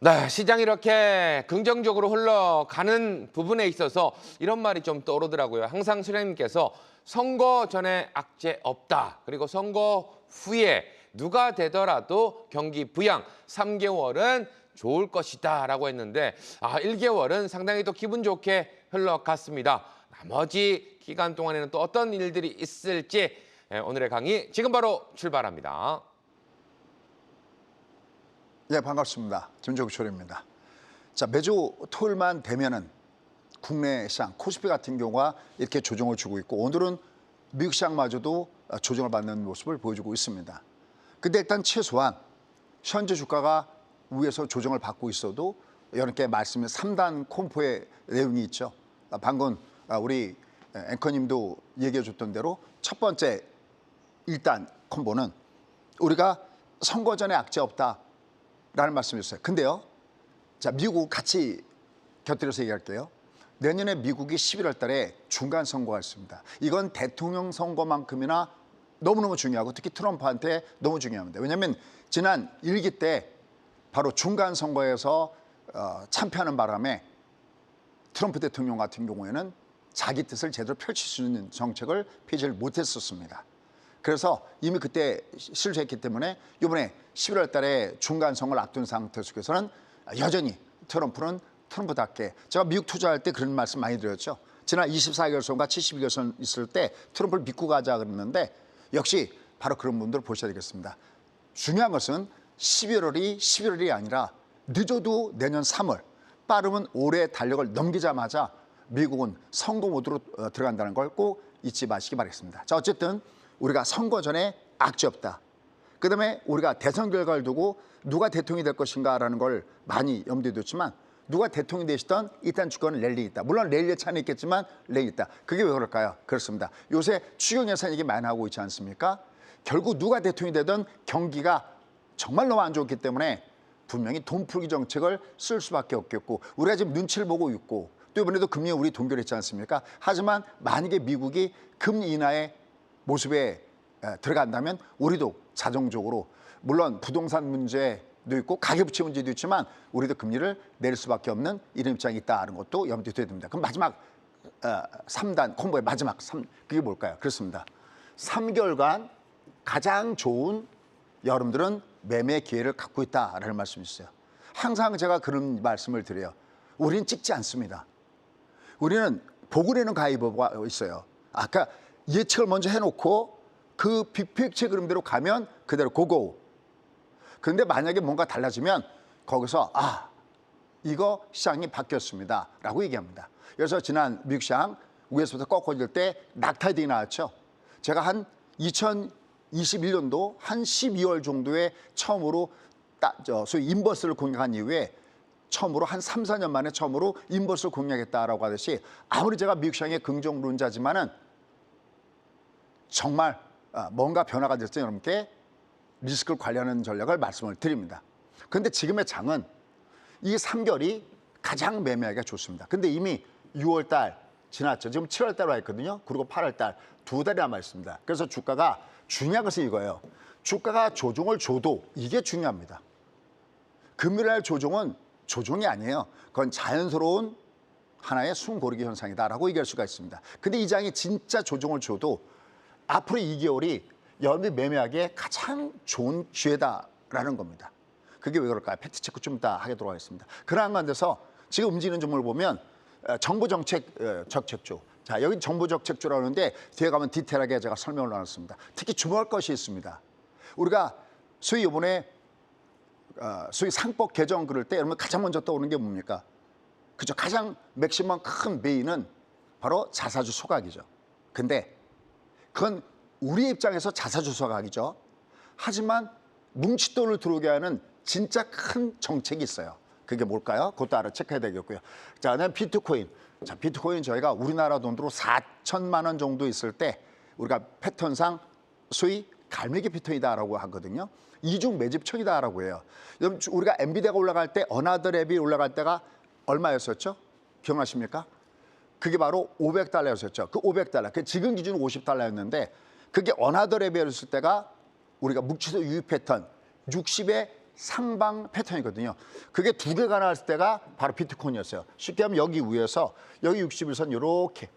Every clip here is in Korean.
네, 시장이 이렇게 긍정적으로 흘러가는 부분에 있어서 이런 말이 좀 떠오르더라고요. 항상 수령님께서 선거 전에 악재 없다. 그리고 선거 후에 누가 되더라도 경기 부양 3개월은 좋을 것이다 라고 했는데 1개월은 상당히 또 기분 좋게 흘러갔습니다. 나머지 기간 동안에는 또 어떤 일들이 있을지 오늘의 강의 지금 바로 출발합니다. 네, 반갑습니다. 김종철입니다. 자, 매주 토요일만 되면은 국내 시장 코스피 같은 경우가 이렇게 조정을 주고 있고 오늘은 미국 시장마저도 조정을 받는 모습을 보여주고 있습니다. 근데 일단 최소한 현재 주가가 위에서 조정을 받고 있어도 여러분께 말씀인 3단 콤보의 내용이 있죠. 방금 우리 앵커님도 얘기해 줬던 대로 첫 번째 1단 콤보는 우리가 선거 전에 악재 없다 라는 말씀이었어요. 근데요, 자, 미국 같이 곁들여서 얘기할게요. 내년에 미국이 11월 달에 중간 선거가 있습니다. 이건 대통령 선거만큼이나 너무너무 중요하고 특히 트럼프한테 너무 중요합니다. 왜냐하면 지난 1기 때 바로 중간 선거에서 참패하는 바람에 트럼프 대통령 같은 경우에는 자기 뜻을 제대로 펼칠 수 있는 정책을 펴지를 못했었습니다. 그래서 이미 그때 실수했기 때문에 이번에 11월 달에 중간 선거를 앞둔 상태 속에서는 여전히 트럼프는 트럼프답게, 제가 미국 투자할 때 그런 말씀 많이 드렸죠. 지난 24개월선과 72개월선 있을 때 트럼프를 믿고 가자 그랬는데 역시 바로 그런 분들을 보셔야 되겠습니다. 중요한 것은 11월이 아니라 늦어도 내년 3월, 빠르면 올해 달력을 넘기자마자 미국은 선거 모드로 들어간다는 걸 꼭 잊지 마시기 바라겠습니다. 자, 어쨌든 우리가 선거 전에 악재 없다. 그다음에 우리가 대선 결과를 두고 누가 대통령이 될 것인가라는 걸 많이 염두에 뒀지만 누가 대통령이 되시던 일단 주권은 랠리 있다. 물론 랠리의 차는 있겠지만 랠리 있다. 그게 왜 그럴까요? 그렇습니다. 요새 추경 예산 얘기 많이 하고 있지 않습니까? 결국 누가 대통령이 되든 경기가 정말 너무 안 좋기 때문에 분명히 돈 풀기 정책을 쓸 수밖에 없겠고 우리가 지금 눈치를 보고 있고 또 이번에도 금리 우리 동결했지 않습니까? 하지만 만약에 미국이 금리 인하의 모습에 들어간다면 우리도 자동적으로 물론 부동산 문제도 있고 가계부채 문제도 있지만 우리도 금리를 내릴 수밖에 없는 이런 입장이 있다는 것도 염두에 둬야 됩니다. 그럼 마지막 3단 콤보의 마지막 그게 뭘까요? 그렇습니다. 3개월간 가장 좋은 여러분들은 매매 기회를 갖고 있다라는 말씀이 있어요. 항상 제가 그런 말씀을 드려요. 우리는 찍지 않습니다. 우리는 보고 내는 가위바위보가 있어요. 아까 예측을 먼저 해놓고 그 빅픽처 그림대로 가면 그대로 고고. 그런데 만약에 뭔가 달라지면 거기서 이거 시장이 바뀌었습니다 라고 얘기합니다. 그래서 지난 미국 시장 위에서부터 꺾어질 때 낙타이딩이 나왔죠. 제가 한 2021년도 한 12월 정도에 처음으로 소위 인버스를 공략한 이후에 처음으로 한 3, 4년 만에 처음으로 인버스를 공략했다라고 하듯이 아무리 제가 미국 시장의 긍정론자지만은 정말 뭔가 변화가 됐을 때 여러분께 리스크를 관리하는 전략을 말씀을 드립니다. 그런데 지금의 장은 이 3개월이 가장 매매하기가 좋습니다. 근데 이미 6월 달 지났죠. 지금 7월 달 와 있거든요. 그리고 8월 달 2달이 남아 있습니다. 그래서 주가가 중요한 것은 이거예요. 주가가 조정을 줘도 이게 중요합니다. 금요일날 조정은 조정이 아니에요. 그건 자연스러운 하나의 숨고르기 현상이다라고 얘기할 수가 있습니다. 근데 이 장이 진짜 조정을 줘도 앞으로 2개월이 여러분이 매매하기에 가장 좋은 기회다라는 겁니다. 그게 왜 그럴까요? 팩트체크 좀 이따 하도록 하겠습니다. 그러한 가운데서 지금 움직이는 종목을 보면 정부 정책 적책주. 자, 여기 정부 적책주라고 하는데 뒤에 가면 디테일하게 제가 설명을 나눴습니다. 특히 주목할 것이 있습니다. 우리가 소위 이번에 소위 상법 개정 그럴 때 여러분 가장 먼저 떠오르는 게 뭡니까? 그죠? 가장 맥시멈 큰 메인은 바로 자사주 소각이죠. 근데 그건 우리 입장에서 자사주 소각이죠. 하지만 뭉칫돈을 들어오게 하는 진짜 큰 정책이 있어요. 그게 뭘까요? 그것도 알아 체크해야 되겠고요. 자, 그다음 비트코인. 자, 비트코인 저희가 우리나라 돈으로 4천만 원 정도 있을 때 우리가 패턴상 소위 갈매기 비트코인이다라고 하거든요. 이중 매집청이다라고 해요. 여러분 우리가 엔비디아가 올라갈 때 어나더랩이 올라갈 때가 얼마였었죠? 기억나십니까? 그게 바로 $500였었죠. 그 $500. 그 지금 기준 $50였는데 그게 어나더랩이었을 때가 우리가 묵치도 유입 패턴 60에 상방 패턴이거든요. 그게 두 개가 나왔을 때가 바로 비트코인이었어요. 쉽게 하면 여기 위에서 여기 61선 이렇게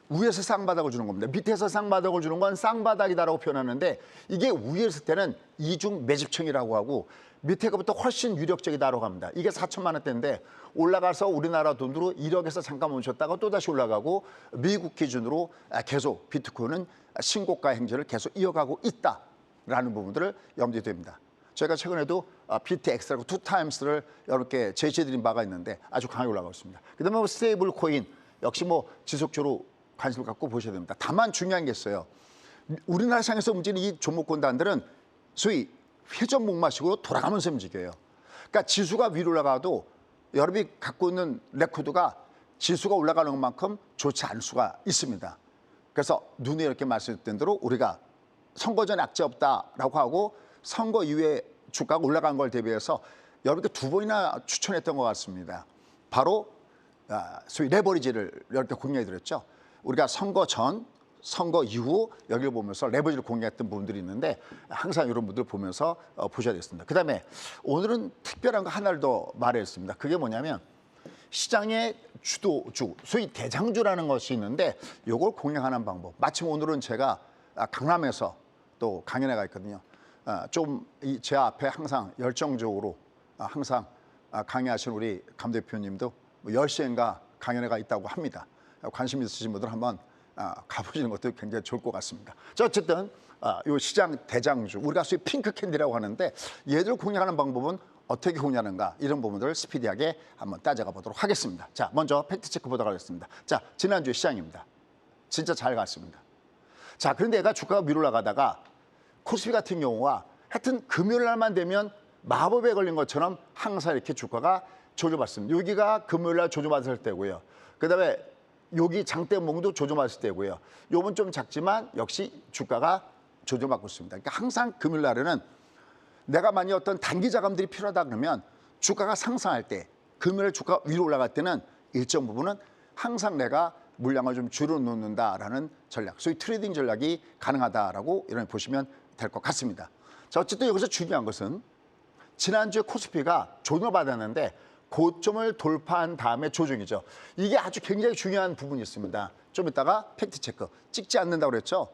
위에서 쌍바닥을 주는 겁니다. 밑에서 쌍바닥을 주는 건 쌍바닥이다라고 표현하는데 이게 위에 있을 때는 이중 매집층이라고 하고 밑에 것부터 훨씬 유력적이다라고 합니다. 이게 4천만 원대인데 올라가서 우리나라 돈으로 1억에서 잠깐 멈췄다가 또다시 올라가고 미국 기준으로 계속 비트코인은 신고가 행진을 계속 이어가고 있다라는 부분들을 염두에 둡니다. 저희가 최근에도 BTX라고 2타임스를 이렇게 제시해드린 바가 있는데 아주 강하게 올라가고 있습니다. 그다음에 뭐 스테이블 코인 역시 뭐 지속적으로 관심을 갖고 보셔야 됩니다. 다만 중요한 게 있어요. 우리나라 시장에서 움직이는 이 종목권단들은 소위 회전 목마식으로 돌아가면서 움직여요. 그러니까 지수가 위로 올라가도 여러분이 갖고 있는 레코드가 지수가 올라가는 것만큼 좋지 않을 수가 있습니다. 그래서 눈에 이렇게 말씀드린 대로 우리가 선거 전에 악재 없다라고 하고 선거 이후에 주가가 올라간 걸 대비해서 여러분께 두 번이나 추천했던 것 같습니다. 바로 소위 레버리지를 이렇게 공유해드렸죠. 우리가 선거 전, 선거 이후 여기를 보면서 레버리지를 공유했던 부분들이 있는데 항상 이런 분들 보면서 보셔야 되겠습니다. 그다음에 오늘은 특별한 거 하나를 더 말했습니다. 그게 뭐냐면 시장의 주도주, 소위 대장주라는 것이 있는데 이걸 공략하는 방법. 마침 오늘은 제가 강남에서 또 강연회 가 있거든요. 좀 제 앞에 항상 열정적으로 항상 강의하시는 우리 감 대표님도 10시인가 강연회가 있다고 합니다. 관심 있으신 분들 한번 가보시는 것도 굉장히 좋을 것 같습니다. 자, 어쨌든 이 시장 대장주, 우리가 소위 핑크 캔디라고 하는데 얘들 공략하는 방법은 어떻게 공략하는가 이런 부분들을 스피디하게 한번 따져가 보도록 하겠습니다. 자, 먼저 팩트 체크 보도록 하겠습니다. 자, 지난주 시장입니다. 진짜 잘 갔습니다. 자, 그런데 얘가 주가가 위로 올라가다가 코스피 같은 경우가 하여튼 금요일 날만 되면 마법에 걸린 것처럼 항상 이렇게 주가가 조져받습니다. 여기가 금요일 날 조져받을 때고요. 그다음에 여기 장대몽도 조져받을 때고요. 요번 좀 작지만 역시 주가가 조져받고 있습니다. 그러니까 항상 금요일 날에는 내가 만약 어떤 단기 자금들이 필요하다 그러면 주가가 상승할 때 금요일 주가 위로 올라갈 때는 일정 부분은 항상 내가 물량을 좀 줄여놓는다라는 전략, 소위 트레이딩 전략이 가능하다라고 이렇게 보시면 될 것 같습니다. 자, 어쨌든 여기서 중요한 것은 지난주에 코스피가 조정을 받았는데 고점을 돌파한 다음에 조정이죠. 이게 아주 굉장히 중요한 부분이 있습니다. 좀 이따가 팩트 체크. 찍지 않는다고 그랬죠?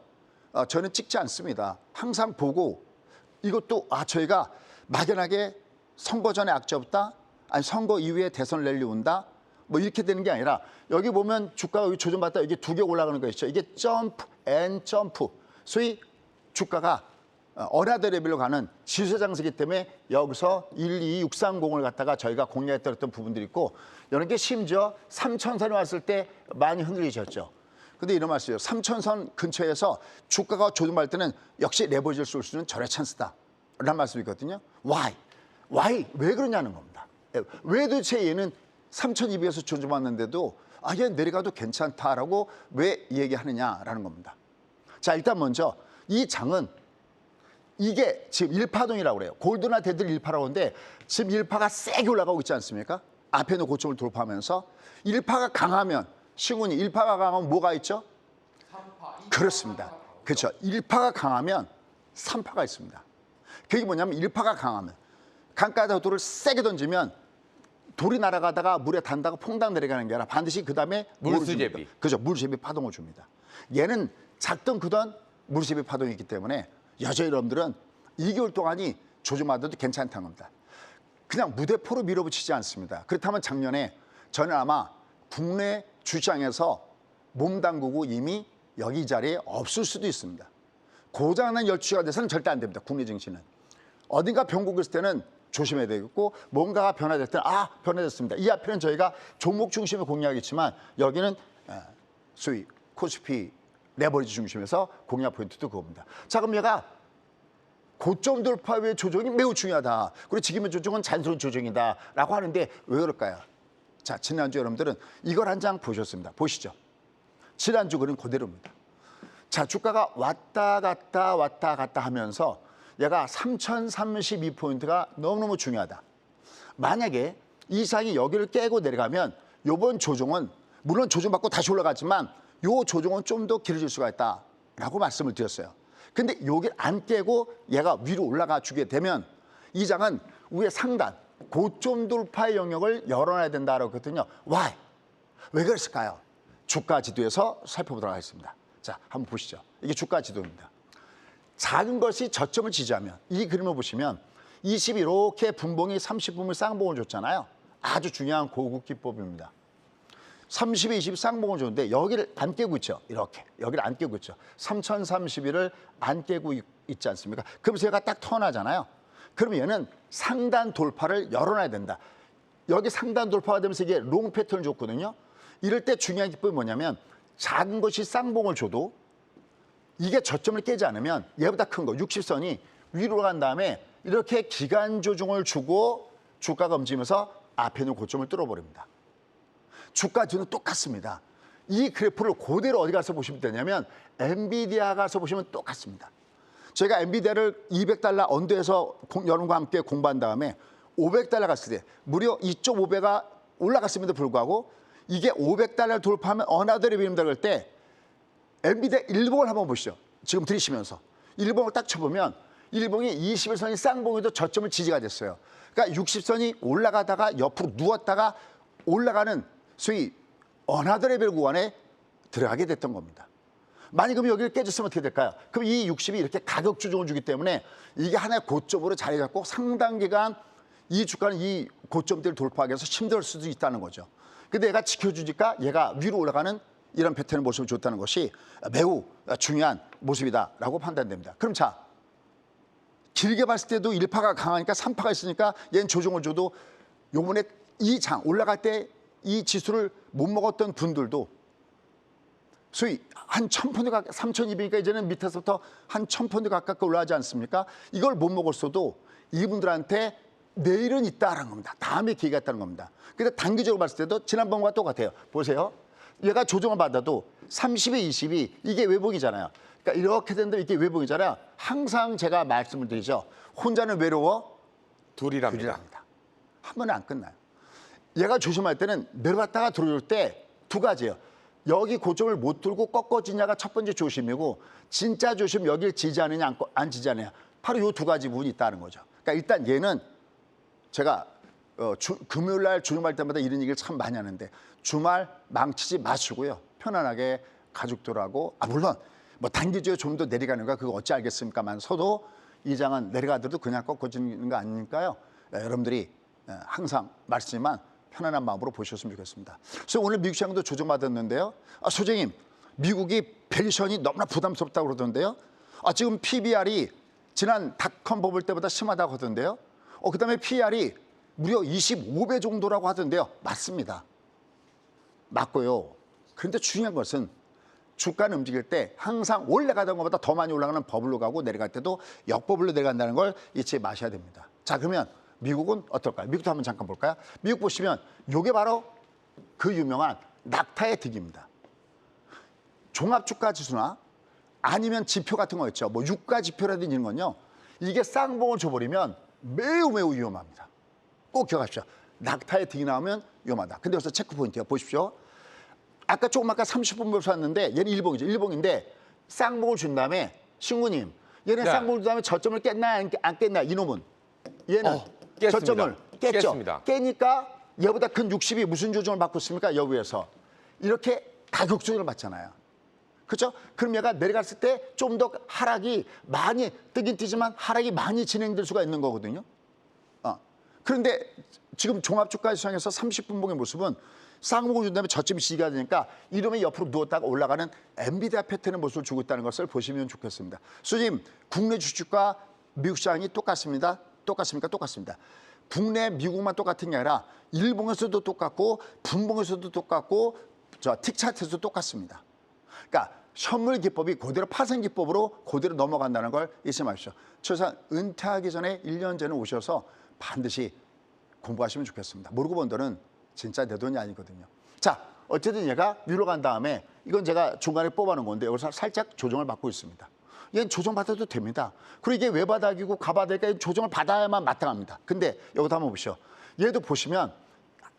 저는 찍지 않습니다. 항상 보고 이것도 저희가 막연하게 선거 전에 악재 없다? 아니 선거 이후에 대선 랠리 온다? 뭐 이렇게 되는 게 아니라 여기 보면 주가가 여기 조정받다 여기 두 개 올라가는 거 있죠. 이게 점프 앤 점프. 소위 주가가 어라드 레벨로 가는 지수 장세기 때문에 여기서 12630을 갖다가 저희가 공략했던 부분들이 있고 이런 게 심지어 3천선이 왔을 때 많이 흔들리셨죠. 근데 이런 말씀이에요. 3천선 근처에서 주가가 조정받을 때는 역시 레버리지를 쏠 수 있는 절의 찬스다 라는 말씀이거든요. Why? 왜 그러냐는 겁니다. 왜 도대체 얘는 3,200에서 조정받는데도 얘 내려가도 괜찮다라고 왜 얘기하느냐라는 겁니다. 자, 일단 먼저 이 장은 이게 지금 1파동이라고 그래요. 골드나 데드 1파라고 하는데 지금 1파가 세게 올라가고 있지 않습니까? 앞에 있는 고점을 돌파하면서 1파가 강하면 시군이 1파가 강하면 뭐가 있죠? 3파, 그렇습니다. 그렇죠. 1파가 강하면 3파가 있습니다. 그게 뭐냐면 1파가 강하면 강가에다 돌을 세게 던지면 돌이 날아가다가 물에 단다가 퐁당 내려가는 게 아니라 반드시 그 다음에 물수제비. 그죠. 물수제비 파동을 줍니다. 얘는 작든 크든 물수제비 파동이 있기 때문에 여전히 여러분들은 2개월 동안이 조정받아도 괜찮다는 겁니다. 그냥 무대포로 밀어붙이지 않습니다. 그렇다면 작년에 저는 아마 국내 주시장에서 몸담그고 이미 여기 자리에 없을 수도 있습니다. 고장난 12시가 돼서는 절대 안 됩니다. 국내 증시는. 어딘가 변곡이 있을 때는 조심해야 되겠고 뭔가가 변화될 때는 변화됐습니다. 이 앞에는 저희가 종목 중심의 공략이지만 여기는 소위 코스피 레버리지 중심에서 공략 포인트도 그겁니다. 자, 그럼 얘가 고점 돌파 후의 조정이 매우 중요하다. 그리고 지금의 조정은 자연스러운 조정이다라고 하는데 왜 그럴까요? 자, 지난주 여러분들은 이걸 한 장 보셨습니다. 보시죠. 지난주 그는 그대로입니다. 자, 주가가 왔다 갔다 하면서 얘가 3032포인트가 너무너무 중요하다. 만약에 이 이상이 여기를 깨고 내려가면 이번 조정은 물론 조정받고 다시 올라갔지만 요 조정은 좀 더 길어질 수가 있다라고 말씀을 드렸어요. 근데 여기를 안 깨고 얘가 위로 올라가 주게 되면 이 장은 위에 상단, 고점 돌파의 영역을 열어놔야 된다라고 했거든요. Why? 왜 그랬을까요? 주가 지도에서 살펴보도록 하겠습니다. 자, 한번 보시죠. 이게 주가 지도입니다. 작은 것이 저점을 지지하면 이 그림을 보시면 20 이렇게 분봉이 30분을 쌍봉을 줬잖아요. 아주 중요한 고급 기법입니다. 30에 20 쌍봉을 줬는데 여기를 안 깨고 있죠. 이렇게 여기를 안 깨고 있죠. 3031을 안 깨고 있지 않습니까? 그러면서 얘가 딱 턴하잖아요. 그러면 얘는 상단 돌파를 열어놔야 된다. 여기 상단 돌파가 되면서 이게 롱 패턴을 줬거든요. 이럴 때 중요한 기법이 뭐냐면 작은 것이 쌍봉을 줘도 이게 저점을 깨지 않으면 얘보다 큰 거 60선이 위로 간 다음에 이렇게 기간 조정을 주고 주가가 움직이면서 앞에 있는 고점을 뚫어버립니다. 주가 지는 똑같습니다. 이 그래프를 그대로 어디 가서 보시면 되냐면 엔비디아 가서 보시면 똑같습니다. 제가 엔비디아를 200달러 언더에서 여러분과 함께 공부한 다음에 500달러 갔을 때 무려 2.5배가 올라갔음에도 불구하고 이게 500달러를 돌파하면 어나더 레벨입니다. 그럴 때 엔비디아 일봉을 한번 보시죠. 지금 들이시면서 일봉을 딱 쳐보면 일봉이 21선이 쌍봉에도 저점을 지지가 됐어요. 그러니까 60선이 올라가다가 옆으로 누웠다가 올라가는 소위 어나더 레벨 구간에 들어가게 됐던 겁니다. 만약 그럼 여기를 깨졌으면 어떻게 될까요? 그럼 이 60이 이렇게 가격 조정을 주기 때문에 이게 하나의 고점으로 자리 잡고 상당 기간 이 주가는 이 고점대를 돌파하기 위해서 힘들 수도 있다는 거죠. 근데 얘가 지켜주니까 얘가 위로 올라가는 이런 패턴의 모습을 줬다는 것이 매우 중요한 모습이다라고 판단됩니다. 그럼 자, 길게 봤을 때도 1파가 강하니까 3파가 있으니까 얘는 조정을 줘도 요번에 이 장 올라갈 때 이 지수를 못 먹었던 분들도 소위 한 1000펀드 가까이 3200이니까 이제는 밑에서부터 한 1000펀드 가깝게 올라가지 않습니까? 이걸 못 먹었어도 이분들한테 내일은 있다라는 겁니다. 다음에 기회가 있다는 겁니다. 근데 단기적으로 봤을 때도 지난번과 똑같아요. 보세요. 얘가 조정을 받아도 30에 20이 이게 외봉이잖아요. 그러니까 이렇게 된다 이게 외봉이잖아요. 항상 제가 말씀을 드리죠. 혼자는 외로워 둘이랍니다. 한 번에 안 끝나요. 얘가 조심할 때는 내려갔다가 들어올 때 두 가지예요. 여기 고점을 못 들고 꺾어지냐가 첫 번째 조심이고 진짜 조심 여기를 지지하느냐 안 지지하느냐 바로 이 두 가지 부분이 있다는 거죠. 그러니까 일단 얘는 제가 금요일 날 주말 때마다 이런 얘기를 참 많이 하는데 주말 망치지 마시고요. 편안하게 가족들하고 물론 뭐 단기적으로 좀 더 내려가는 거 그거 어찌 알겠습니까만 서도 이 장은 내려가더라도 그냥 꺾어지는 거 아니니까요. 여러분들이 항상 말씀지만 편안한 마음으로 보셨으면 좋겠습니다. 그래서 오늘 미국 시장도 조정받았는데요. 소장님, 미국이 밸류션이 너무나 부담스럽다고 그러던데요. 지금 PBR이 지난 닷컴 버블 때보다 심하다고 하던데요. 그다음에 PR이 무려 25배 정도라고 하던데요. 맞습니다. 맞고요. 그런데 중요한 것은 주가는 움직일 때 항상 올라가던 것보다 더 많이 올라가는 버블로 가고 내려갈 때도 역버블로 내려간다는 걸 잊지 마셔야 됩니다. 자, 그러면 미국은 어떨까요? 미국도 한번 잠깐 볼까요? 미국 보시면 이게 바로 그 유명한 낙타의 득입니다. 종합주가 지수나 아니면 지표 같은 거 있죠. 뭐 유가 지표라든지 이런 건요. 이게 쌍봉을 줘버리면 매우 위험합니다. 꼭 기억하십시오. 낙타의 득이 나오면 위험하다. 근데 여기서 체크 포인트요. 보십시오. 아까 조금 아까 30분을 샀는데 얘는 일봉이죠. 일봉인데 쌍봉을 준 다음에 신구님 얘는 네. 쌍봉을 준 다음에 저점을 깼나 안 깼나 이놈은 얘는 깼습니다. 저점을 깼죠. 깼습니다. 깨니까 얘보다 큰 60이 무슨 조정을 받고 있습니까? 여기에서 이렇게 가격 조정을 받잖아요. 그렇죠? 그럼 얘가 내려갔을 때 좀 더 하락이 많이 뜨긴 뜨지만 하락이 많이 진행될 수가 있는 거거든요. 그런데 지금 종합주가 시장에서 30분봉의 모습은 쌍봉을 준 다음에 저점이 지지가 되니까 이러면 옆으로 누웠다가 올라가는 엔비디아 패턴의 모습을 주고 있다는 것을 보시면 좋겠습니다. 수님, 국내 주식과 미국 시장이 똑같습니다. 똑같습니까? 똑같습니다. 국내 미국만 똑같은 게 아니라 일봉에서도 똑같고 분봉에서도 똑같고 틱 차트에서도 똑같습니다. 그러니까 선물 기법이 그대로 파생 기법으로 그대로 넘어간다는 걸 잊지 마십시오. 최소한 은퇴하기 전에 1년 전에 오셔서 반드시 공부하시면 좋겠습니다. 모르고 본 돈은 진짜 내 돈이 아니거든요. 자, 어쨌든 얘가 위로 간 다음에 이건 제가 중간에 뽑아놓은 건데 여기서 살짝 조정을 받고 있습니다. 얘는 조정받아도 됩니다. 그리고 이게 외바닥이고 가바닥이니까 조정을 받아야만 마땅합니다. 근데 여기도 한번 보시죠. 얘도 보시면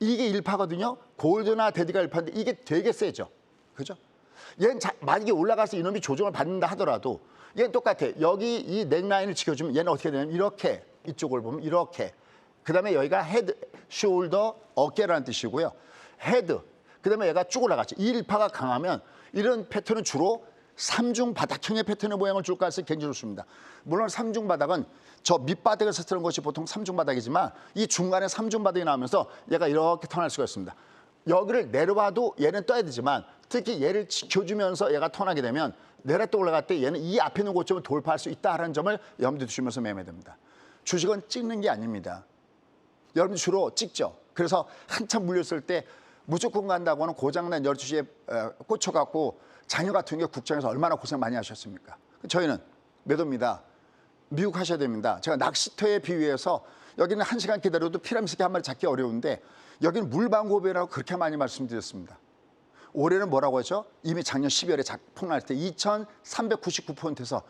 이게 1파거든요. 골드나 데디가 1파인데 이게 되게 세죠. 그죠? 얘는 만약에 올라가서 이놈이 조정을 받는다 하더라도 얘는 똑같아. 여기 이 넥라인을 지켜주면 얘는 어떻게 되냐면 이렇게 이쪽을 보면 이렇게. 그다음에 여기가 헤드, 숄더, 어깨라는 뜻이고요. 헤드. 그다음에 얘가 쭉 올라갔죠. 이 일파가 강하면 이런 패턴은 주로 삼중 바닥형의 패턴의 모양을 줄 가능성이 굉장히 좋습니다. 물론 삼중 바닥은 저 밑바닥에서 쓰는 것이 보통 삼중 바닥이지만 이 중간에 삼중 바닥이 나오면서 얘가 이렇게 턴할 수가 있습니다. 여기를 내려와도 얘는 떠야 되지만 특히 얘를 지켜주면서 얘가 턴하게 되면 내렸다 올라갈 때 얘는 이 앞에 있는 고점을 돌파할 수 있다는 점을 염두에 두시면서 매매됩니다. 주식은 찍는 게 아닙니다. 여러분 주로 찍죠. 그래서 한참 물렸을 때 무조건 간다고는 고장난 12시에 꽂혀갖고 자녀 같은 경우 국장에서 얼마나 고생 많이 하셨습니까? 저희는 매도입니다. 미국 하셔야 됩니다. 제가 낚시터에 비유해서 여기는 1시간 기다려도 피라미스케 한 마리 잡기 어려운데 여기는 물방고배라고 그렇게 많이 말씀드렸습니다. 올해는 뭐라고 하죠? 이미 작년 12월에 폭락할 때 2,399%에서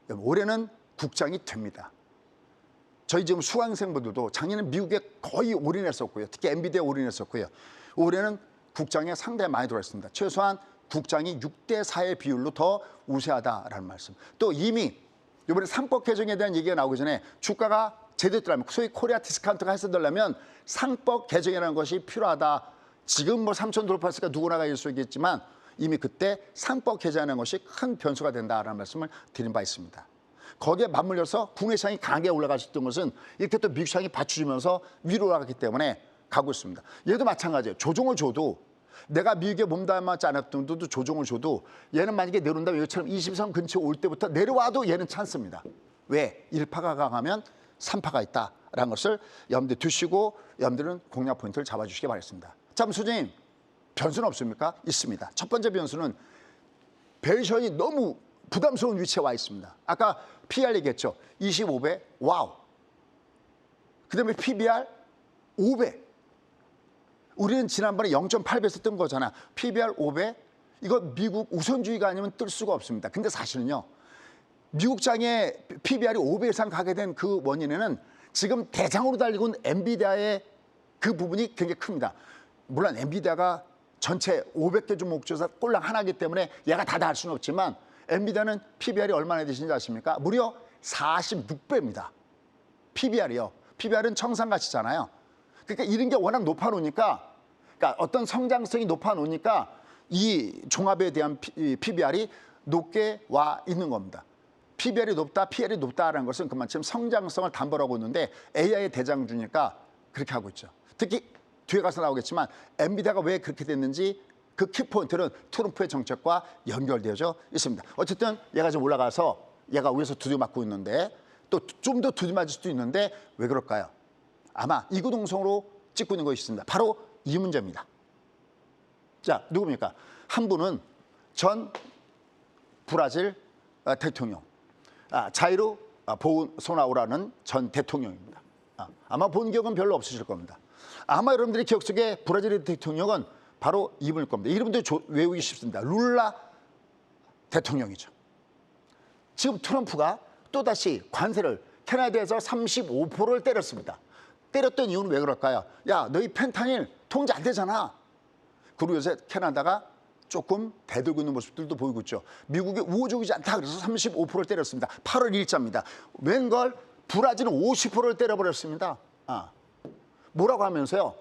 올해는 국장이 됩니다. 저희 지금 수강생분들도 작년에 미국에 거의 올인했었고요. 특히 엔비디아에 올인했었고요. 올해는 국장에 상당히 많이 들어있습니다. 최소한 국장이 6대4의 비율로 더 우세하다라는 말씀. 또 이미 이번에 3법 개정에 대한 얘기가 나오기 전에 주가가 제대로 되려면 소위 코리아 디스카운트가 해소되려면 상법 개정이라는 것이 필요하다. 지금 뭐 3천 돌파했으니까 누구나 가 수 있겠지만 이미 그때 상법 개정하는 것이 큰 변수가 된다라는 말씀을 드린 바 있습니다. 거기에 맞물려서 국내 시장이 강하게 올라가셨던 것은 이렇게 또 미국 시장이 받쳐주면서 위로 올라갔기 때문에 가고 있습니다. 얘도 마찬가지예요. 조종을 줘도 내가 미국에 몸담았지 않았던 분들도 조종을 줘도 얘는 만약에 내려온다면 이것처럼 20선 근처 올 때부터 내려와도 얘는 찬스입니다. 왜? 1파가 강하면 3파가 있다라는 것을 염두에 두시고 여러분들은 공략 포인트를 잡아주시기 바랍니다. 자, 소장님 변수는 없습니까? 있습니다. 첫 번째 변수는 밸류에이션이 너무 부담스러운 위치에 와 있습니다. 아까 PR 얘기했죠. 25배, 와우. 그 다음에 PBR 5배. 우리는 지난번에 0.8배에서 뜬 거잖아. PBR 5배. 이거 미국 우선주의가 아니면 뜰 수가 없습니다. 근데 사실은요. 미국장의 PBR이 5배 이상 가게 된 그 원인에는 지금 대장으로 달리고 있는 엔비디아의 그 부분이 굉장히 큽니다. 물론 엔비디아가 전체 500개 종목 중에서 꼴랑 하나이기 때문에 얘가 다 할 수는 없지만 엔비디아는 PBR이 얼마나 되시는지 아십니까? 무려 46배입니다. PBR이요. PBR은 청산가치잖아요. 그러니까 이런 게 워낙 높아 놓으니까 그러니까 어떤 성장성이 높아 놓으니까 이 종합에 대한 PBR이 높게 와 있는 겁니다. PBR이 높다, PL이 높다라는 것은 그만큼 성장성을 담보로 하고 있는데 AI의 대장주니까 그렇게 하고 있죠. 특히 뒤에 가서 나오겠지만 엔비디아가 왜 그렇게 됐는지 그 키포인트는 트럼프의 정책과 연결되어져 있습니다. 어쨌든 얘가 좀 올라가서 얘가 위에서 두드려 맞고 있는데 또 좀 더 두드려 맞을 수도 있는데 왜 그럴까요? 아마 이구동성으로 찍고 있는 것이 있습니다. 바로 이 문제입니다. 자, 누굽니까? 한 분은 전 브라질 대통령 자이루 보우소나우라는 전 대통령입니다. 아마 본 기억은 별로 없으실 겁니다. 아마 여러분들의 기억 속에 브라질의 대통령은 바로 이분일 겁니다. 이름도 외우기 쉽습니다. 룰라 대통령이죠. 지금 트럼프가 또다시 관세를 캐나다에서 35%를 때렸습니다. 때렸던 이유는 왜 그럴까요? 야, 너희 펜타닐 통제 안 되잖아. 그리고 요새 캐나다가 조금 대들고 있는 모습들도 보이고 있죠. 미국이 우호적이지 않다 그래서 35%를 때렸습니다. 8월 1일자입니다. 웬걸 브라질은 50%를 때려버렸습니다. 뭐라고 하면서요?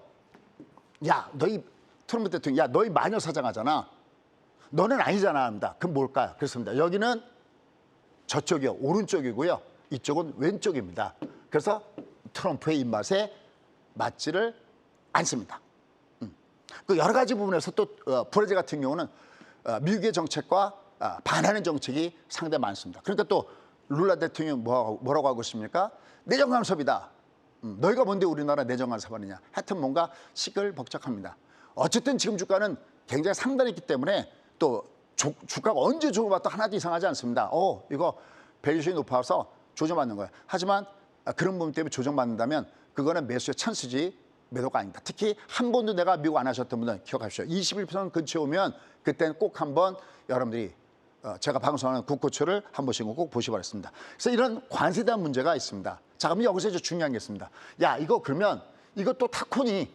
야, 너희 트럼프 대통령, 야, 너희 마녀 사장하잖아. 너는 아니잖아 합니다. 그럼 뭘까요? 그렇습니다. 여기는 저쪽이요, 오른쪽이고요. 이쪽은 왼쪽입니다. 그래서 트럼프의 입맛에 맞지를 않습니다. 그 여러 가지 부분에서 또 브라질 같은 경우는 미국의 정책과 반하는 정책이 상당히 많습니다. 그러니까 또 룰라 대통령이 뭐라고 하고 있습니까? 내정 간섭이다. 너희가 뭔데 우리나라 내정 간섭하느냐. 하여튼 뭔가 시끌벅적합니다. 어쨌든 지금 주가는 굉장히 상단했기 때문에 또 주가가 언제 조정받도 하나도 이상하지 않습니다. 이거 밸류션이 높아서 조정받는 거예요. 하지만 그런 부분 때문에 조정받는다면 그거는 매수의 찬스지 매도가 아닙니다. 특히 한 번도 내가 미국 안 하셨던 분은 기억하십시오. 21% 근처에 오면 그때는 꼭 한번 여러분들이 제가 방송하는 국고초를 한 번씩 꼭 보시 바랍니다. 그래서 이런 관세에 대한 문제가 있습니다. 자, 그럼 여기서 이제 중요한 게 있습니다. 야, 이거 그러면 이거 또 타코니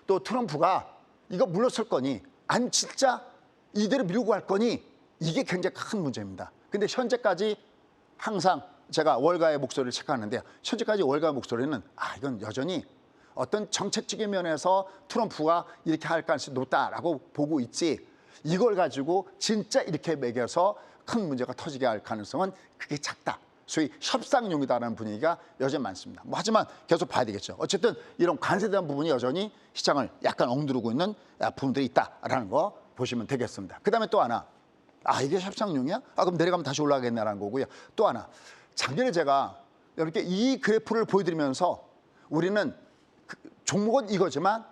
또 트럼프가 이거 물러설 거니 아니 진짜 이대로 밀고 갈 거니 이게 굉장히 큰 문제입니다. 근데 현재까지 항상 제가 월가의 목소리를 체크하는데 현재까지 월가의 목소리는 이건 여전히 어떤 정책적인 면에서 트럼프가 이렇게 할 가능성이 높다라고 보고 있지 이걸 가지고 진짜 이렇게 매겨서 큰 문제가 터지게 할 가능성은 그게 작다. 소위 협상용이다라는 분위기가 여전히 많습니다. 하지만 계속 봐야 되겠죠. 어쨌든 이런 관세에 대한 부분이 여전히 시장을 약간 엉두르고 있는 부분들이 있다라는 거 보시면 되겠습니다. 그다음에 또 하나, 이게 협상용이야? 그럼 내려가면 다시 올라가겠네라는 거고요. 또 하나, 작년에 제가 이렇게 이 그래프를 보여드리면서 우리는 종목은 이거지만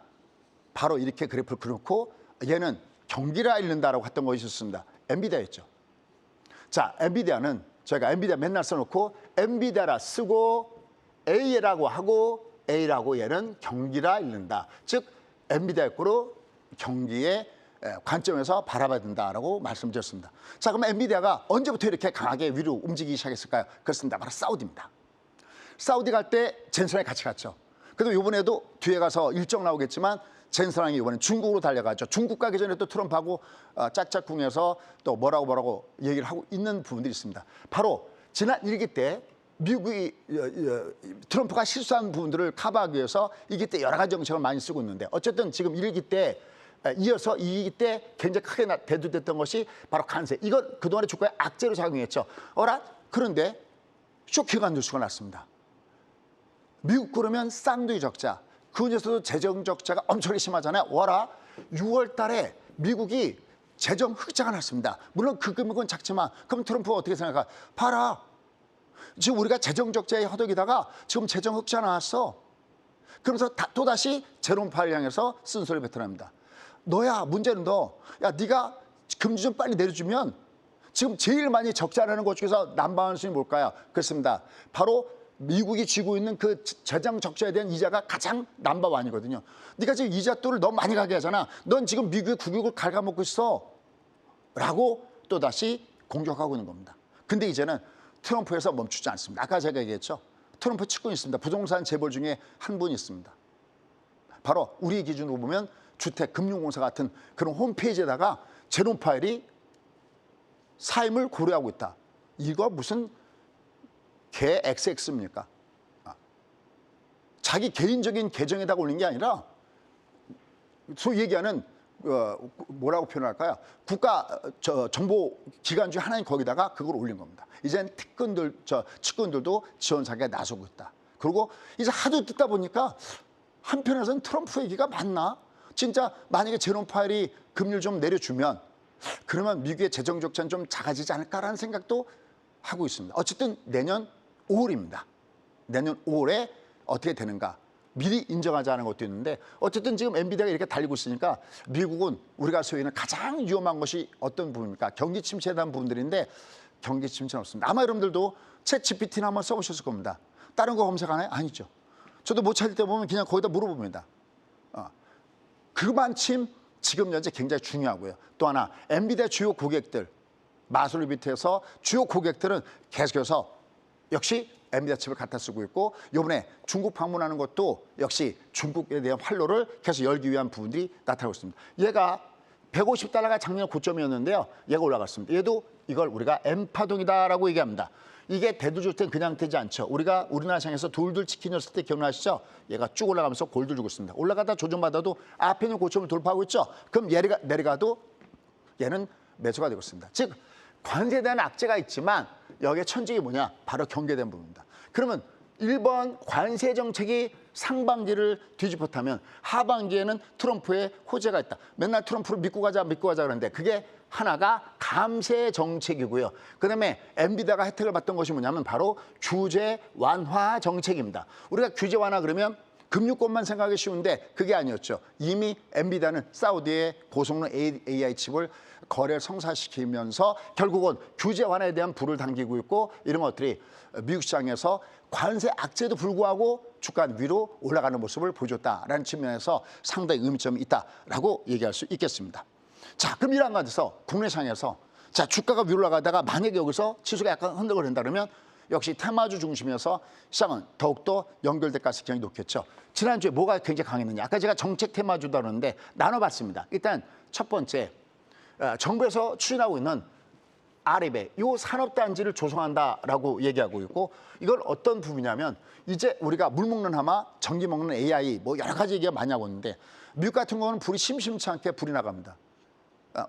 바로 이렇게 그래프를 그려놓고 얘는 경기를 잃는다라고 했던 것이 있었습니다. 엔비디아였죠. 자, 엔비디아는 저희가 엔비디아 맨날 써놓고 엔비디아라 쓰고 A라고 하고 A라고 얘는 경기라 읽는다. 즉 엔비디아의 거로 경기의 관점에서 바라봐야 된다라고 말씀드렸습니다. 자, 그럼 엔비디아가 언제부터 이렇게 강하게 위로 움직이기 시작했을까요? 그렇습니다. 바로 사우디입니다. 사우디 갈 때 젠슨이 같이 갔죠. 그래도 이번에도 뒤에 가서 일정 나오겠지만 젠슨이 이번엔 중국으로 달려가죠. 중국 가기 전에 또 트럼프하고 짝짝꿍해서 또 뭐라고 얘기를 하고 있는 부분들이 있습니다. 바로 지난 1기 때 미국이 트럼프가 실수한 부분들을 커버하기 위해서 2기 때 여러 가지 정책을 많이 쓰고 있는데 어쨌든 지금 1기 때 이어서 2기 때 굉장히 크게 대두됐던 것이 바로 관세. 이건 그동안의 주가에 악재로 작용했죠. 그런데 쇼킹한 뉴스가 났습니다. 미국 그러면 쌍둥이 적자. 그 중에서도 재정 적자가 엄청나게 심하잖아요. 6월 달에 미국이 재정 흑자가 났습니다. 물론 그 금액은 작지만 그럼 트럼프가 어떻게 생각할까? 봐라. 지금 우리가 재정 적자에 허덕이다가 지금 재정 흑자 나왔어. 그러면서 또다시 제롬 파웰을 향해서 쓴소리를 뱉어냅니다. 너야, 문제는 네가 금리 좀 빨리 내려주면 지금 제일 많이 적자라는 것 중에서 남방한 수는 뭘까요? 그렇습니다. 바로 미국이 쥐고 있는 그 재정 적자에 대한 이자가 가장 넘버원이거든요. 네가 지금 이자또를 너무 많이 가게 하잖아. 넌 지금 미국의 국익을 갉아먹고 있어. 라고 또다시 공격하고 있는 겁니다. 근데 이제는 트럼프에서 멈추지 않습니다. 아까 제가 얘기했죠. 트럼프 측근이 있습니다. 부동산 재벌 중에 한 분이 있습니다. 바로 우리 기준으로 보면 주택금융공사 같은 그런 홈페이지에다가 제롬 파웰이 사임을 고려하고 있다. 이거 무슨 개 XX입니까? 자기 개인적인 계정에다가 올린 게 아니라 소위 얘기하는 뭐라고 표현할까요? 국가 정보 기관 중 하나인 거기다가 그걸 올린 겁니다. 이젠 측근들도 지원 사격에 나서고 있다. 그리고 이제 하도 듣다 보니까 한편에서는 트럼프 얘기가 맞나? 진짜 만약에 제롬 파웰이 금리를 좀 내려주면 그러면 미국의 재정 적자는 좀 작아지지 않을까라는 생각도 하고 있습니다. 어쨌든 내년 5월입니다. 내년 5월에 어떻게 되는가 미리 인정하자는 것도 있는데 어쨌든 지금 엔비디아가 이렇게 달리고 있으니까 미국은 우리가 소위하는 가장 위험한 것이 어떤 부분입니까? 경기 침체에 대한 부분들인데 경기 침체는 없습니다. 아마 여러분들도 챗 GPT나 한번 써보셨을 겁니다. 다른 거 검색하나요? 아니죠. 저도 못 찾을 때 보면 그냥 거기다 물어봅니다. 그만큼 지금 현재 굉장히 중요하고요. 또 하나 엔비디아 주요 고객들 마술을 비롯해서 주요 고객들은 계속해서 역시 엔비디아 칩을 갖다 쓰고 있고 이번에 중국 방문하는 것도 역시 중국에 대한 활로를 계속 열기 위한 부분들이 나타나고 있습니다. 얘가 150달러가 작년 고점이었는데요. 얘가 올라갔습니다. 얘도 이걸 우리가 M파동이다라고 얘기합니다. 이게 대두조ten 그냥 되지 않죠. 우리가 우리나라 시장에서 돌돌 치킨이었을 때 기억나시죠? 얘가 쭉 올라가면서 골들 주고 있습니다. 올라가다 조정받아도 앞에 있는 고점을 돌파하고 있죠. 그럼 얘가 내려가도 얘는 매수가 되고 있습니다. 즉 관세에 대한 악재가 있지만 여기에 천직이 뭐냐? 바로 경계에 대한 부분입니다. 그러면 1번 관세 정책이 상반기를 뒤집어타면 하반기에는 트럼프의 호재가 있다. 맨날 트럼프를 믿고 가자 그러는데 그게 하나가 감세 정책이고요. 그다음에 엔비디아가 혜택을 받던 것이 뭐냐면 바로 규제 완화 정책입니다. 우리가 규제 완화 그러면 금융권만 생각하기 쉬운데 그게 아니었죠. 이미 엔비디아는 사우디의 고성능 AI 칩을 거래를 성사시키면서 결국은 규제 완화에 대한 불을 당기고 있고 이런 것들이 미국 시장에서 관세 악재에도 불구하고 주가 위로 올라가는 모습을 보여줬다라는 측면에서 상당히 의미점이 있다라고 얘기할 수 있겠습니다. 자, 그럼 이런 가운데서 국내 시장에서 자 주가가 위로 올라가다가 만약에 여기서 지수가 약간 흔들거린다 그러면 역시 테마주 중심이어서 시장은 더욱더 연결될 가능성이 높겠죠. 지난주에 뭐가 굉장히 강했느냐. 아까 제가 정책 테마주다 그러는데 나눠봤습니다. 일단 첫 번째 정부에서 추진하고 있는 아리베 요 산업단지를 조성한다라고 얘기하고 있고 이건 어떤 부분이냐면 이제 우리가 물 먹는 하마, 전기 먹는 AI 뭐 여러 가지 얘기가 많이 하고 있는데 미국 같은 경우는 불이 심심치 않게 불이 나갑니다.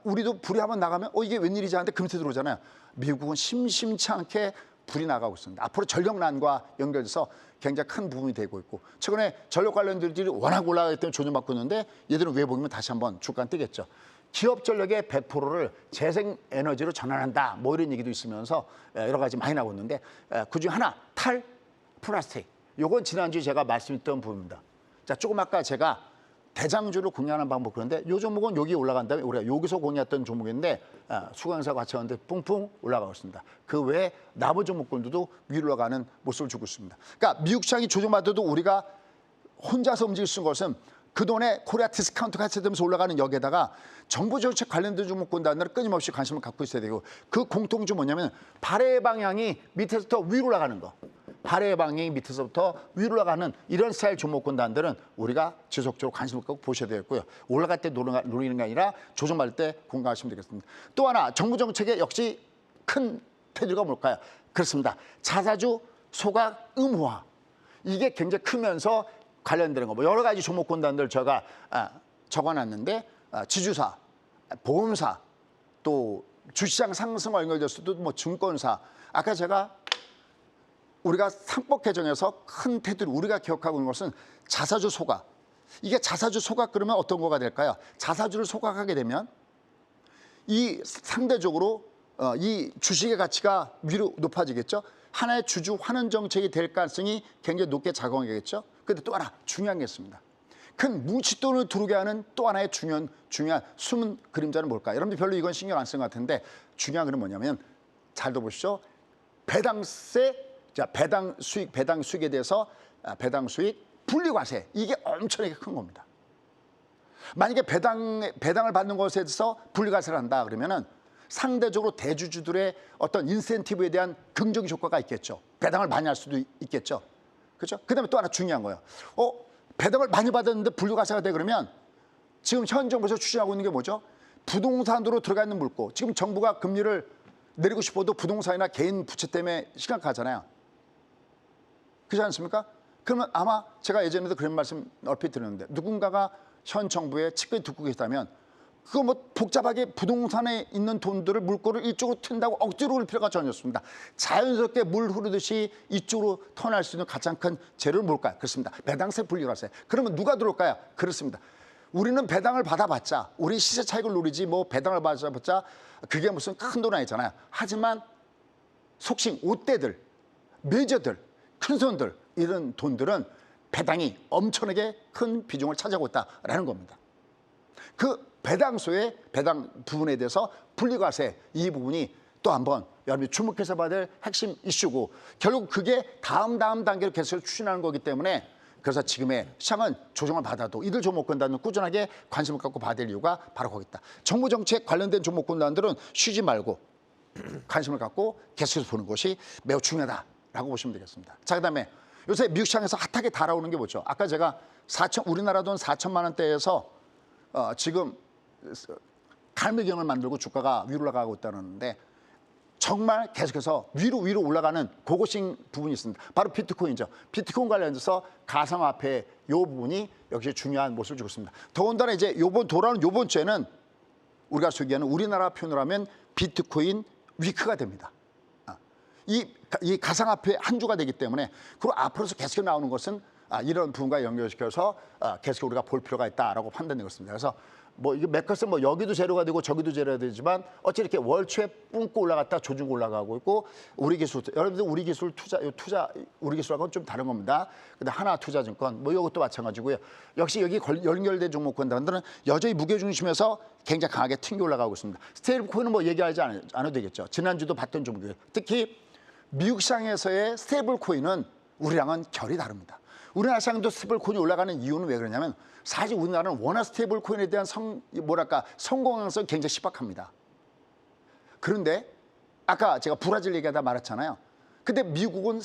우리도 불이 한번 나가면 이게 웬일이지 하는데 금세 들어오잖아요. 미국은 심심치 않게 불이 나가고 있습니다. 앞으로 전력난과 연결돼서 굉장히 큰 부분이 되고 있고 최근에 전력 관련들이 워낙 올라가기 때문에 조정받고 있는데 얘들은 위에 보면 다시 한번 주가 뜨겠죠. 기업 전력의 100%를 재생에너지로 전환한다. 뭐 이런 얘기도 있으면서 여러 가지 많이 나오고 있는데 그중 하나 플라스틱. 요건 지난주에 제가 말씀드렸던 부분입니다. 자, 조금 아까 제가 대장주를 공략하는 방법 그런데 요 종목은 여기 올라간 다음에 우리가 여기서 공략했던 종목인데 수강사 같이 하는데 뿡뿡 올라가고 있습니다. 그 외에 나머지 종목군들도 위로 올라가는 모습을 주고 있습니다. 그러니까 미국 시장이 조정받아도 우리가 혼자서 움직일 수 있는 것은 그동안에 코리아 디스카운트 같이 되면서 올라가는 여기에다가 정부 정책 관련된 종목군단들은 끊임없이 관심을 갖고 있어야 되고 그 공통주 뭐냐면 발의 방향이 밑에서부터 위로 올라가는 거. 발의 방향이 밑에서부터 위로 올라가는 이런 스타일 종목군단들은 우리가 지속적으로 관심을 갖고 보셔야 되겠고요. 올라갈 때 노리는 게 아니라 조정받을 때 공감하시면 되겠습니다. 또 하나 정부 정책의 역시 큰 테두리가 뭘까요? 그렇습니다. 자사주 소각 의무화. 이게 굉장히 크면서 관련되는 거. 뭐 여러 가지 종목군단들 제가 적어놨는데 지주사, 보험사, 또 주시장 상승과 연결됐을 때도 뭐 증권사. 아까 제가 우리가 상법 개정에서 큰 테두리 우리가 기억하고 있는 것은 자사주 소각. 이게 자사주 소각 그러면 어떤 거가 될까요? 자사주를 소각하게 되면 이 상대적으로 이 주식의 가치가 위로 높아지겠죠. 하나의 주주 환원 정책이 될 가능성이 굉장히 높게 작용하겠죠. 근데 또 하나 중요한 게 있습니다. 큰 뭉칫돈을 들어오게 하는 또 하나의 중요한 숨은 그림자는 뭘까요? 여러분들 별로 이건 신경 안 쓴 것 같은데 중요한 건 뭐냐면 잘 들어보시죠. 배당세, 배당 수익에 대해서 배당 수익 분리과세 이게 엄청나게 큰 겁니다. 만약에 배당을 받는 것에 대해서 분리과세를 한다 그러면은 상대적으로 대주주들의 어떤 인센티브에 대한 긍정적 효과가 있겠죠. 배당을 많이 할 수도 있겠죠. 그렇죠? 그다음에 또 하나 중요한 거예요. 배당을 많이 받았는데 분리과세가 돼 그러면 지금 현 정부에서 추진하고 있는 게 뭐죠? 부동산으로 들어가 있는 물고 지금 정부가 금리를 내리고 싶어도 부동산이나 개인 부채 때문에 심각하잖아요. 그렇지 않습니까? 그러면 아마 제가 예전에도 그런 말씀 얼핏 드렸는데 누군가가 현 정부에 측근히 듣고 계시다면 그거 뭐 복잡하게 부동산에 있는 돈들을 물꼬를 이쪽으로 튄다고 억지로 올 필요가 전혀 없습니다. 자연스럽게 물 흐르듯이 이쪽으로 터날 수 있는 가장 큰 재료는 뭘까요? 그렇습니다. 배당세 분리과세. 그러면 누가 들어올까요? 그렇습니다. 우리는 배당을 받아봤자 우리 시세 차익을 노리지 뭐 배당을 받아봤자 그게 무슨 큰 돈 아니잖아요. 하지만 속칭 옷대들, 매저들, 큰손들 이런 돈들은 배당이 엄청나게 큰 비중을 차지하고 있다라는 겁니다. 그 배당소의 배당 부분에 대해서 분리과세 이 부분이 또 한번 여러분이 주목해서 봐야 될 핵심 이슈고 결국 그게 다음 단계로 계속 추진하는 거기 때문에 그래서 지금의 시장은 조정을 받아도 이들 종목군단은 꾸준하게 관심을 갖고 봐야 될 이유가 바로 거기 있다. 정부 정책 관련된 종목군단들은 쉬지 말고 관심을 갖고 계속해서 보는 것이 매우 중요하다라고 보시면 되겠습니다. 자, 그다음에 요새 미국 시장에서 핫하게 달아오는 게 뭐죠? 아까 제가 우리나라 돈 4천만 원대에서 지금 갈매경을 만들고 주가가 위로 올라가고 있다는데 정말 계속해서 위로 올라가는 고고싱 부분이 있습니다. 바로 비트코인이죠. 비트코인 관련해서 가상화폐 이 부분이 역시 중요한 모습을 주고 있습니다. 더군다나 이제 돌아오는 요번 주에는 우리가 소개하는 우리나라 표현으로 하면 비트코인 위크가 됩니다. 이 가상화폐 한 주가 되기 때문에 그리고 앞으로서 계속 나오는 것은 이런 부분과 연결시켜서 계속 우리가 볼 필요가 있다라고 판단되고 있습니다. 그래서 뭐 이게 맥커슨 뭐 여기도 재료가 되고 저기도 재료가 되지만 어찌 이렇게 월초에 뿜고 올라갔다 조중 올라가고 있고 우리 기술 여러분들 우리 기술 우리 기술하고는 좀 다른 겁니다. 근데 하나투자증권 뭐 이것도 마찬가지고요. 역시 여기 연결된 종목군들은 여전히 무게 중심에서 굉장히 강하게 튕겨 올라가고 있습니다. 스테이블 코인은 뭐 얘기하지 않아도 되겠죠. 지난주도 봤던 종목이에요. 특히 미국 시장에서의 스테이블 코인은 우리랑은 결이 다릅니다. 우리나라 시장도 스테이블 코인이 올라가는 이유는 왜 그러냐면 사실 우리나라는 워낙 스테이블 코인에 대한 성공 가능성이 굉장히 희박합니다. 그런데 아까 제가 브라질 얘기하다 말했잖아요. 근데 미국은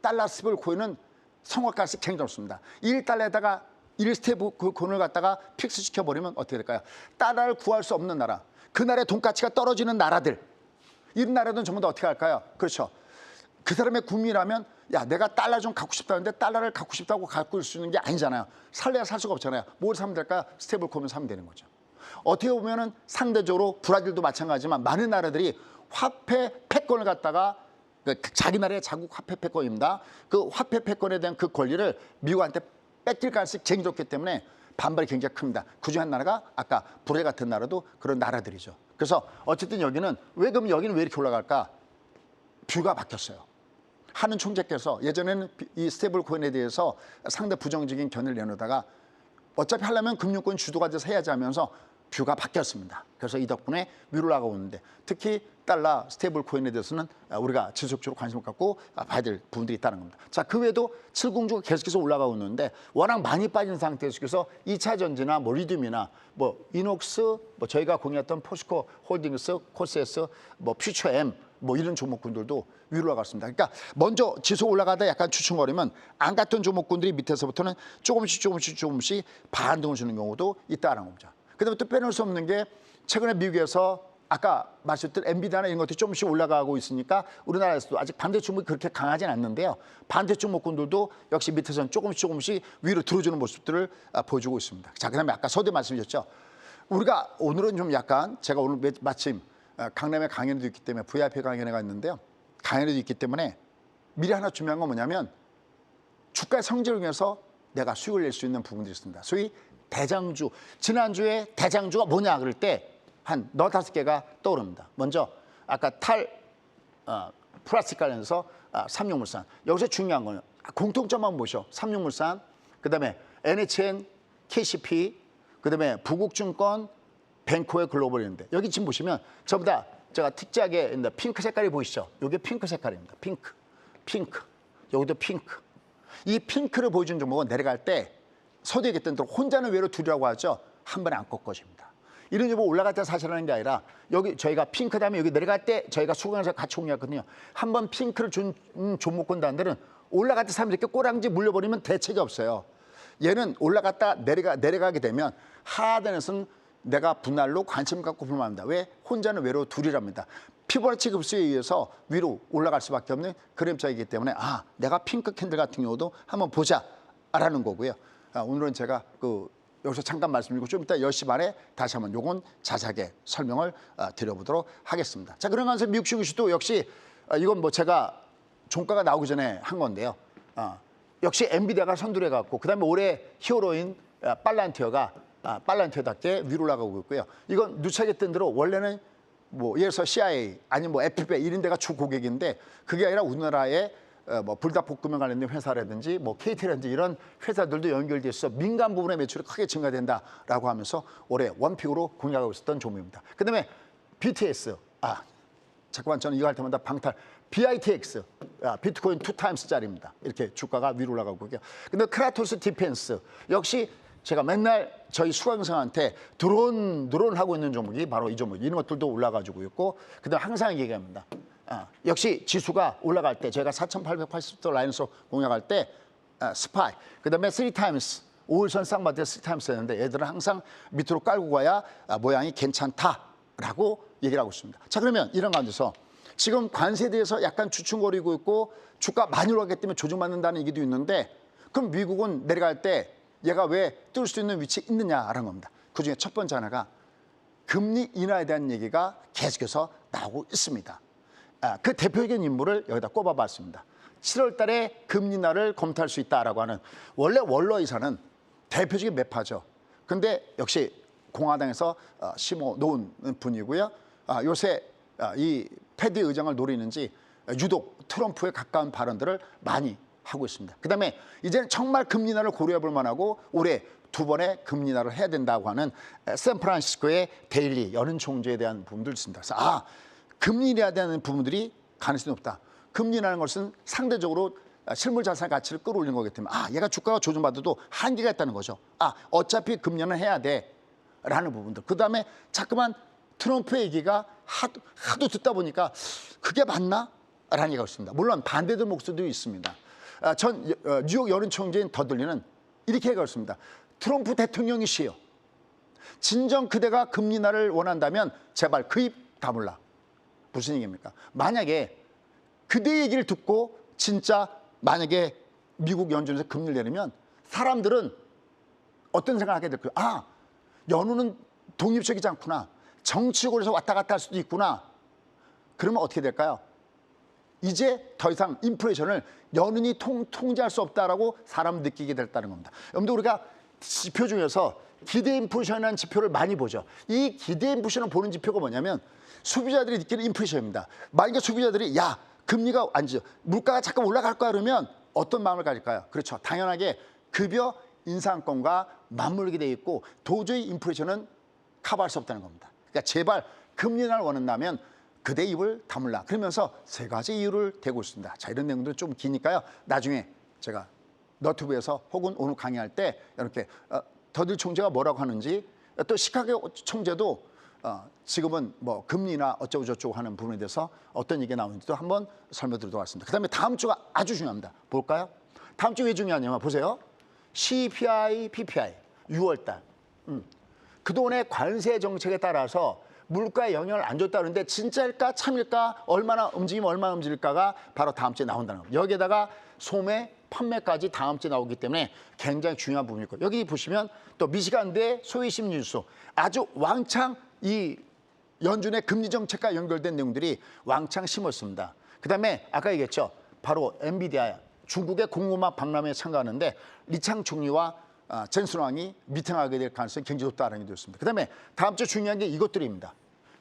달러 스테이블 코인은 성공 가능성이 굉장히 높습니다. 1달러에다가 1스테이블 코인을 갖다가 픽스 시켜버리면 어떻게 될까요? 달러를 구할 수 없는 나라, 그 나라의 돈 가치가 떨어지는 나라들 이런 나라들은 전부 다 어떻게 할까요? 그렇죠. 그 사람의 국민이라면 야 내가 달러 좀 갖고 싶다는데 달러를 갖고 싶다고 갖고 수 있는 게 아니잖아요. 살래야 살 수가 없잖아요. 뭘 사면 될까요? 스테이블 코인 사면 되는 거죠. 어떻게 보면은 상대적으로 브라질도 마찬가지지만 많은 나라들이 화폐 패권을 갖다가 자기 나라의 자국 화폐 패권입니다. 그 화폐 패권에 대한 그 권리를 미국한테 뺏길 가능성이 굉장히 높기 때문에 반발이 굉장히 큽니다. 그중 한 나라가 아까 브레 같은 나라도 그런 나라들이죠. 그래서 어쨌든 여기는 그럼 여기는 왜 이렇게 올라갈까? 뷰가 바뀌었어요. 하는 총재께서 예전에는 이 스테이블 코인에 대해서 상당히 부정적인 견해를 내놓다가 어차피 하려면 금융권 주도가 돼서 해야지 하면서 뷰가 바뀌었습니다. 그래서 이 덕분에 위로 올라가고 있는데 특히 달러 스테이블 코인에 대해서는 우리가 지속적으로 관심을 갖고 봐야 될 부분들이 있다는 겁니다. 자, 그 외에도 칠공주가 계속해서 올라가고 있는데 워낙 많이 빠진 상태에서 2차 전지나 뭐 리튬이나 뭐 이녹스, 뭐 저희가 공유했던 포스코 홀딩스, 코스에스, 뭐 퓨처엠 뭐 이런 종목군들도 위로 올라갔습니다. 그러니까 먼저 지속 올라가다 약간 추춤거리면 안 갔던 종목군들이 밑에서부터는 조금씩 반등을 주는 경우도 있다는 겁니다. 그다음에 또 빼놓을 수 없는 게 최근에 미국에서 아까 말씀드린 엔비디아나 이런 것들이 조금씩 올라가고 있으니까 우리나라에서도 아직 반대 종목이 그렇게 강하진 않는데요. 반대 종목군들도 역시 밑에서는 조금씩 위로 들어주는 모습들을 보여주고 있습니다. 자, 그다음에 아까 서두에 말씀드렸죠. 우리가 오늘은 좀 약간 제가 오늘 마침 강남에 강연회도 있기 때문에 VIP 강연회가 있는데요. 강연회도 있기 때문에 미리 하나 중요한 건 뭐냐면 주가의 성질을 위해서 내가 수익을 낼 수 있는 부분들이 있습니다. 소위 대장주, 지난주에 대장주가 뭐냐 그럴 때 한 너다섯 개가 떠오릅니다. 먼저 아까 플라스틱 관련해서 삼육물산. 여기서 중요한 거는 공통점만 보셔. 삼육물산, 그다음에 NHN, KCP, 그다음에 부국증권, 벤코의 글로벌인데 여기 지금 보시면 전부 다 제가 특이하게 핑크 색깔이 보이시죠? 이게 핑크 색깔입니다. 핑크. 여기도 핑크. 이 핑크를 보여주는 종목은 내려갈 때 서두에 얘기했던 대로 혼자는 외로 둘이라고 하죠. 한 번에 안 꺾어집니다. 이런 종목 올라갈 때 사실 하는 게 아니라 여기 저희가 핑크 다음에 여기 내려갈 때 저희가 수강에서 같이 공유했거든요. 한 번 핑크를 준 종목군단들은 올라갈 때 사람들이 이렇게 꼬랑지 물려버리면 대책이 없어요. 얘는 올라갔다 내려가게 되면 하단에서는 내가 분할로 관심 갖고 불만합니다. 왜? 혼자는 외로 둘이랍니다. 피보나치 급수에 의해서 위로 올라갈 수밖에 없는 그림자이기 때문에 내가 핑크 캔들 같은 경우도 한번 보자라는 거고요. 오늘은 제가 여기서 잠깐 말씀드리고 좀 이따 10시 반에 다시 한번 요건 자세하게 설명을 드려보도록 하겠습니다. 자, 그러면서 미국 증시도 역시 이건 뭐 제가 종가가 나오기 전에 한 건데요. 역시 엔비디아가 선두를 해갖고 그다음에 올해 히어로인 빨란티어답게 위로 올라가고 있고요. 이건 누차겠던 대로 원래는 뭐 예를 들어서 CIA 아니면 뭐 FP 이런 데가 주 고객인데 그게 아니라 우리나라의 뭐 불닭볶음면 관련된 회사라든지 뭐 KT라든지 이런 회사들도 연결돼 있어 민간 부분의 매출이 크게 증가된다라고 하면서 올해 원픽으로 공략하고 있었던 종목입니다. 그다음에 BTS 잠깐만 저는 이거 할 때마다 방탈 BITX 비트코인 2타임스짜리입니다. 이렇게 주가가 위로 올라가고 있고요. 근데 크라토스 디펜스 역시 제가 맨날 저희 수강생한테 드론 하고 있는 종목이 바로 이 종목 이런 것들도 올라가지고 있고 그다음 항상 얘기합니다. 역시 지수가 올라갈 때 저희가 4,880도 라인에서 공략할 때 스파이 그다음에 3타임스 5일선 쌍바닥에 3타임스 했는데 얘들은 항상 밑으로 깔고 가야 모양이 괜찮다라고 얘기를 하고 있습니다. 자, 그러면 이런 가운데서 지금 관세에 대해서 약간 주춤거리고 있고 주가 많이 올라가기 때문에 조정받는다는 얘기도 있는데 그럼 미국은 내려갈 때 얘가 왜 뜰 수 있는 위치에 있느냐라는 겁니다. 그중에 첫 번째 하나가 금리 인하에 대한 얘기가 계속해서 나오고 있습니다. 그 대표적인 인물을 여기다 꼽아봤습니다. 7월 달에 금리 인하를 검토할 수 있다라고 하는 원래 원로 이사는 대표적인 매파죠. 근데 역시 공화당에서 심어 놓은 분이고요. 요새 이 패드 의장을 노리는지 유독 트럼프에 가까운 발언들을 많이 하고 있습니다. 그다음에 이제는 정말 금리 인하를 고려해 볼 만하고 올해 2번의 금리 인하를 해야 된다고 하는 샌프란시스코의 데일리 연은 총재에 대한 부분들이 있습니다. 그래서 금리 인하에 대한 부분들이 가능성이 높다. 금리 인하는 것은 상대적으로 실물 자산 가치를 끌어올리는 거기 때문에 얘가 주가가 조정받아도 한계가 있다는 거죠. 어차피 금리 인하는 해야 돼라는 부분들. 그다음에 자꾸만 트럼프의 얘기가 하도 듣다 보니까 그게 맞나? 라는 얘기가 있습니다. 물론 반대된 목소리도 있습니다. 전 뉴욕 연은 총재인 더들리는 이렇게 얘기가 있습니다. 트럼프 대통령이시여. 진정 그대가 금리 인하를 원한다면 제발 그 입 다물라. 무슨 얘기입니까? 만약에 그대 얘기를 듣고 진짜 만약에 미국 연준에서 금리를 내리면 사람들은 어떤 생각을 하게 될 거예요? 아, 연준은 독립적이지 않구나. 정치적으로 왔다 갔다 할 수도 있구나. 그러면 어떻게 될까요? 이제 더 이상 인플레이션을 연준이 통제할 수 없다라고 사람 느끼게 됐다는 겁니다. 여러분들 우리가 지표 중에서 기대 인플레이션이라는 지표를 많이 보죠. 이 기대 인플레이션을 보는 지표가 뭐냐면 소비자들이 느끼는 인플레이션입니다. 만약에 소비자들이 야 금리가 아니죠 물가가 잠깐 올라갈 거야 그러면 어떤 마음을 가질까요? 그렇죠. 당연하게 급여 인상권과 맞물리게 돼 있고 도저히 인플레이션은 커버할 수 없다는 겁니다. 그러니까 제발 금리 인하를 원한다면 그대 입을 다물라. 그러면서 세 가지 이유를 대고 있습니다. 자, 이런 내용들은 좀 기니까요. 나중에 제가 너튜브에서 혹은 오늘 강의할 때 이렇게 더들 총재가 뭐라고 하는지 또 시카고 총재도 지금은 뭐 금리나 어쩌고 저쩌고 하는 부분에 대해서 어떤 얘기가 나오는지도 한번 설명드리도록 하겠습니다. 그다음에 다음 주가 아주 중요합니다. 볼까요? 다음 주 왜 중요하냐면 보세요. CPI, PPI 6월 달. 그동안의 관세 정책에 따라서 물가에 영향을 안 줬다는데 진짜일까 참일까 얼마나 움직이면 얼마나 움직일까가 바로 다음 주에 나온다는 겁니다. 여기에다가 소매, 판매까지 다음 주에 나오기 때문에 굉장히 중요한 부분이고 여기 보시면 또 미시간대 소위심 뉴스 아주 왕창 이 연준의 금리 정책과 연결된 내용들이 왕창 심었습니다. 그다음에 아까 얘기했죠. 바로 엔비디아 중국의 공급망 박람회에 참가하는데 리창 총리와 젠슨 왕이 미팅하게 될 가능성이 굉장히 높다는 게 되었습니다. 그다음에 다음 주 중요한 게 이것들입니다.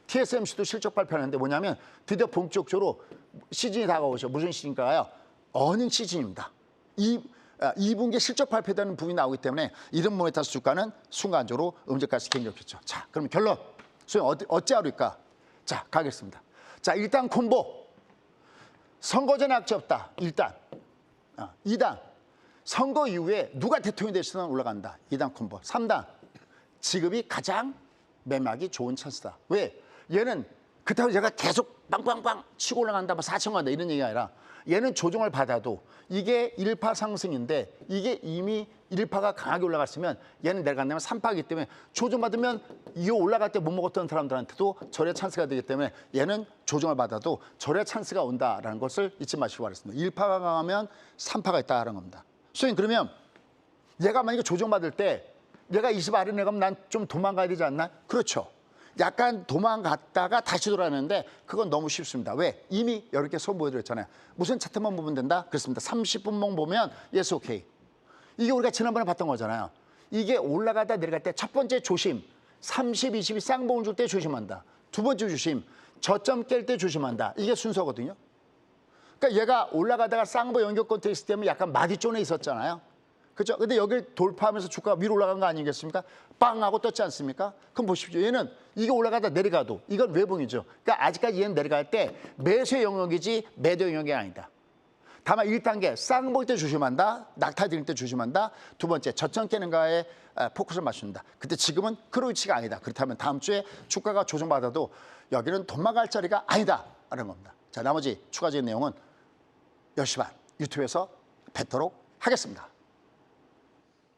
TSMC도 실적 발표하는데 뭐냐면 드디어 본격적으로 시즌이 다가오죠. 무슨 시즌인가요? 어닝 시즌입니다. 2분기에 실적 발표되는 부분이 나오기 때문에 이런 부분에 따라서 주가는 순간적으로 음적가시 굉장히 좋겠죠. 자, 그럼 결론. 소영 어찌 하루일까? 자, 가겠습니다. 자, 1단 콤보. 선거 전에 악재 없다. 1단. 2단. 선거 이후에 누가 대통령이 될지는 올라간다. 2단 콤보. 3단. 지금이 가장 매매하기 좋은 찬스다. 왜? 얘는 그렇다고 제가 계속 빵빵빵 치고 올라간다, 뭐 4천 간다 이런 얘기가 아니라 얘는 조정을 받아도 이게 1파 상승인데 이게 이미 1파가 강하게 올라갔으면 얘는 내려간다면 3파이기 때문에 조정받으면 이 올라갈 때 못 먹었던 사람들한테도 절의 찬스가 되기 때문에 얘는 조정을 받아도 절의 찬스가 온다라는 것을 잊지 마시고 바랍니다. 1파가 강하면 3파가 있다는 겁니다. 선생님 그러면 얘가 만약에 조정받을 때 얘가 20 아래 내가면 난 좀 도망가야 되지 않나? 그렇죠. 약간 도망갔다가 다시 돌아오는데 그건 너무 쉽습니다. 왜? 이미 여러 개 선보여드렸잖아요. 무슨 차트만 보면 된다? 그렇습니다. 30분봉 보면 yes, okay. 이게 우리가 지난번에 봤던 거잖아요. 이게 올라가다 내려갈 때 첫 번째 조심. 30, 20이 쌍봉을 줄 때 조심한다. 두 번째 조심. 저점 깰 때 조심한다. 이게 순서거든요. 그러니까 얘가 올라가다가 쌍봉 연결권 돼 있을 때면 약간 마디존에 있었잖아요. 그렇죠? 근데 여기를 돌파하면서 주가가 위로 올라간 거 아니겠습니까? 빵 하고 떴지 않습니까? 그럼 보십시오. 얘는 이게 올라가다 내려가도 이건 외봉이죠. 그러니까 아직까지 얘는 내려갈 때 매수의 영역이지 매도 영역이 아니다. 다만 1단계 쌍봉일 때 조심한다. 낙타드릴 때 조심한다. 두 번째 저점 깨는가에 포커스를 맞춘다. 근데 지금은 그런 위치가 아니다. 그렇다면 다음 주에 주가가 조정받아도 여기는 도망갈 자리가 아니다. 라는 겁니다. 자, 나머지 추가적인 내용은 10시 반 유튜브에서 뵙도록 하겠습니다.